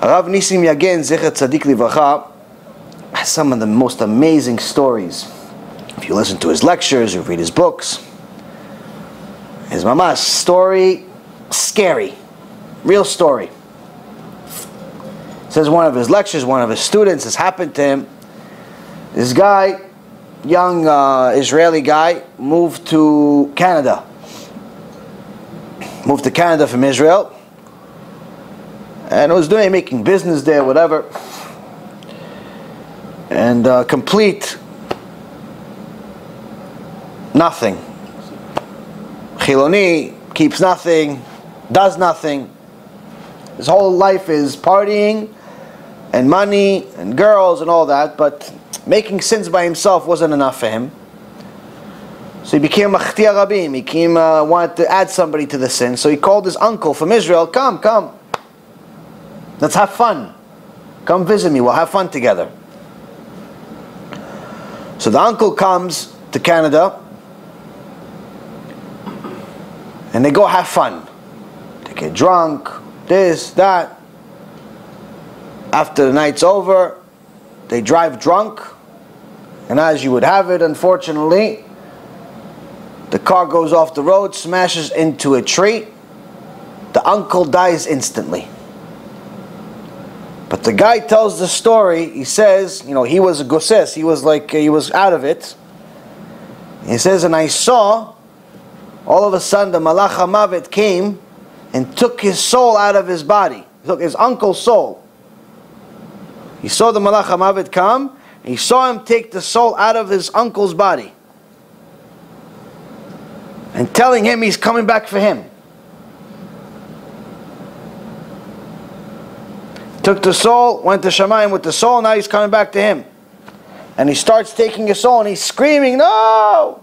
Rav Nisim Yagen, Zecher Tzadik Livracha, has some of the most amazing stories. If you listen to his lectures, you read his books, his mama's story, scary, real story. It says one of his lectures, one of his students, has happened to him. This guy, young Israeli guy, moved to Canada. Moved to Canada from Israel. And was making business there, whatever. And complete nothing. Chiloni, keeps nothing, does nothing. His whole life is partying and money and girls and all that, but making sins by himself wasn't enough for him. So he became Machtia Rabim. He wanted to add somebody to the sin. So he called his uncle from Israel, come. Let's have fun. Come visit me, we'll have fun together. So the uncle comes to Canada, and they go have fun. They get drunk, this, that. After the night's over, they drive drunk, and as you would have it, unfortunately, the car goes off the road, smashes into a tree. The uncle dies instantly. But the guy tells the story. He says, he was a gosses. He was out of it. He says, and I saw, all of a sudden, the Malach HaMavet came and took his soul out of his body. He took his uncle's soul. He saw the Malach HaMavet come, and he saw him take the soul out of his uncle's body. And telling him he's coming back for him. Took the soul, went to Shamayim with the soul, now he's coming back to him. And he starts taking his soul and he's screaming, no!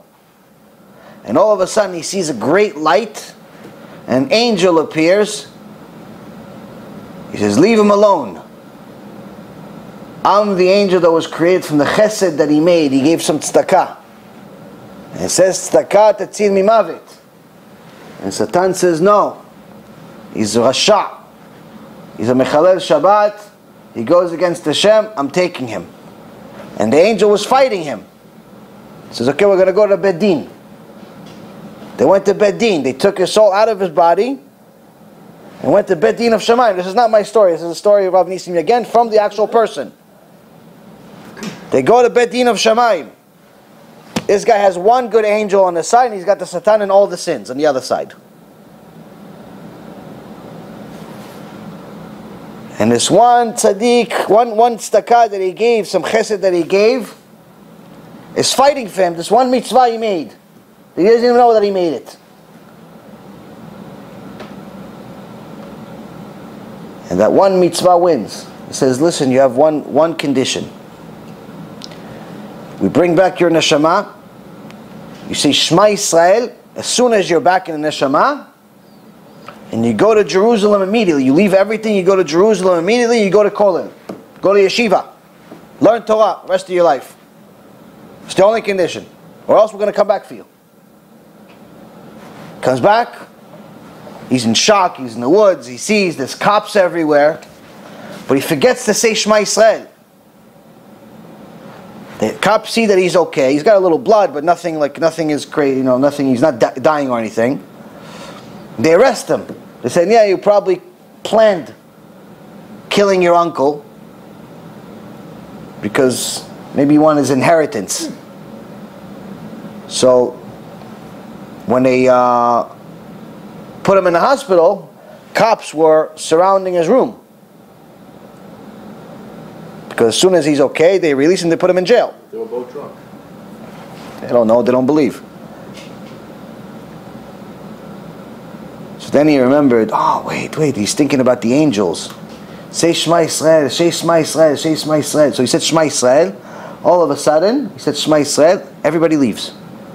And all of a sudden he sees a great light. An angel appears. He says, leave him alone. I'm the angel that was created from the chesed that he made. He gave some tzedakah. And it says, tzedakah tetzil mimavet. And Satan says, no. He's Rasha. He's a mechalel Shabbat. He goes against Hashem. I'm taking him. And the angel was fighting him. He says, okay, we're going to go to Beit Din. They went to Beit Din. They took his soul out of his body and went to Beit Din of Shamayim. This is not my story. This is the story of Rav Nisim again from the actual person. They go to Beit Din of Shamayim. This guy has one good angel on the side, and he's got the Satan and all the sins on the other side. And this one tzaddik, one tzedakah that he gave, some chesed that he gave, is fighting for him. This one mitzvah he made. He doesn't even know that he made it. And that one mitzvah wins. He says, listen, you have one condition. We bring back your neshama. You say Shema Yisrael as soon as you're back in the neshama. And you go to Jerusalem immediately. You leave everything, you go to Jerusalem immediately, you go to Kollel. Go to yeshiva. Learn Torah the rest of your life. It's the only condition. Or else we're going to come back for you. Comes back. He's in shock. He's in the woods. He sees there's cops everywhere. But he forgets to say Shema Yisrael. The cops see that he's okay. He's got a little blood, but nothing is crazy. Nothing. He's not dying or anything. They arrest him. They say, yeah, you probably planned killing your uncle because maybe you want his inheritance. So when they put him in the hospital, cops were surrounding his room. Because as soon as he's okay, they release him, they put him in jail. They were both drunk. They don't know, they don't believe. So then he remembered, oh, wait, he's thinking about the angels. Say Shema Yisrael, say Shema Yisrael, say Shema Yisrael. So he said Shema Yisrael. All of a sudden, he said Shema Yisrael. Everybody leaves.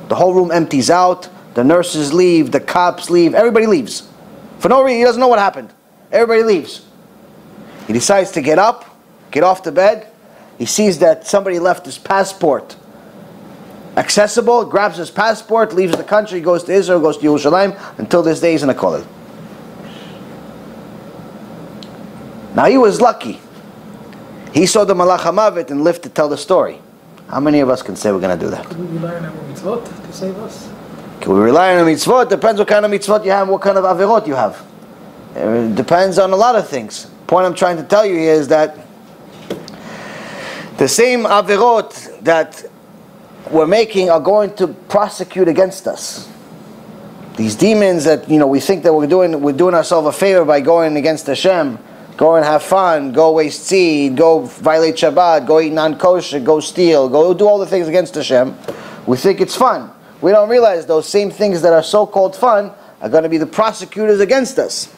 The whole room empties out. The nurses leave. The cops leave. Everybody leaves. For no reason. He doesn't know what happened. Everybody leaves. He decides to get up, get off the bed. He sees that somebody left his passport accessible, grabs his passport, leaves the country, goes to Israel, goes to Yerushalayim. Until this day he's in a kollel. Now he was lucky. He saw the Malach HaMavet and lived to tell the story. How many of us can say we're going to do that? Could we rely on our mitzvot to save us? Can we rely on a mitzvot? Depends what kind of mitzvot you have, what kind of averot you have. It depends on a lot of things. The point I'm trying to tell you here is that the same averot that we're making are going to prosecute against us. These demons that we think that we're doing ourselves a favor by going against Hashem, go and have fun, go waste seed, go violate Shabbat, go eat non-kosher, go steal, go do all the things against Hashem. We think it's fun. We don't realize those same things that are so-called fun are going to be the prosecutors against us.